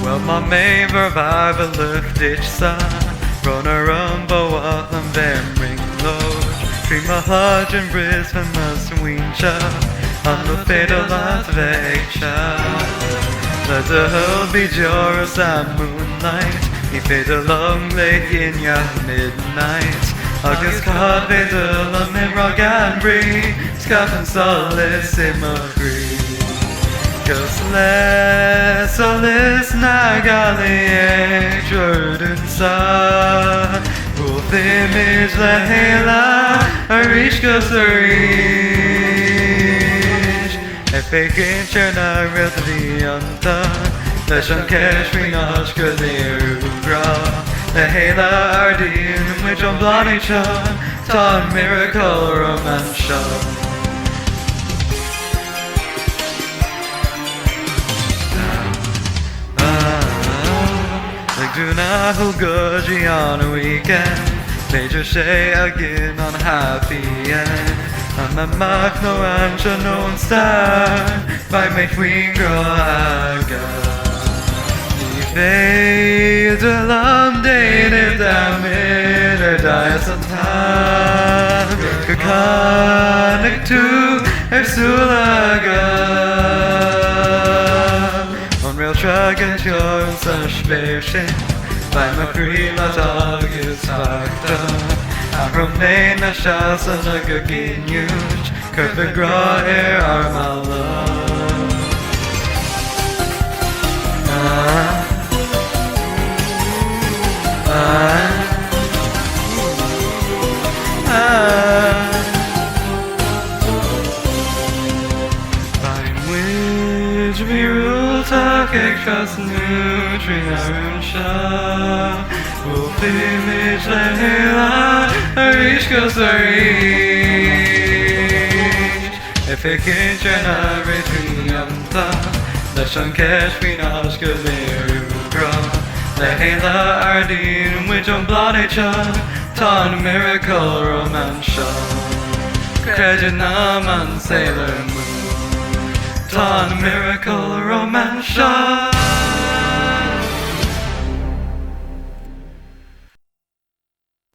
Wel mae meifr far fy lychdich sa Ronar bo wat am vermring lod Tri ma hodge yn brys fy mas wynsha An fy ffedo lat feisha La dy hyl fi joros am moonlight I ffedo long late in ya midnight Agus cod fedel am imrog and bri Scaff and solace im a gri Cos les na gali e Jordan sa Wolf image le hela Arish gos arish E feikin cherna ril di anta Leis an cesh fi nosh gadir ugra Le hela ardin which on blani cha Ta miracle romance show Do not hold gudgy on a weekend Major shay again on happy end I'm a mark no answer no one star By my queen grow aga I fade a long day near damn or die sometime Kakanik to Ersulaga On rail track and your such spaceship By my prima dog is fucked up I'm from Maine, a shas and a cooking huge Curve gras air are my love By which we rule talk extras nutrient shop Wolf image le hela Arish gos arish If it can't turn everything anta Leis an cesh fi nosh gadir ugra Le hela ardin which on blani cha Ta miracle romance show Credit na man Sailor Moon Ta miracle romance show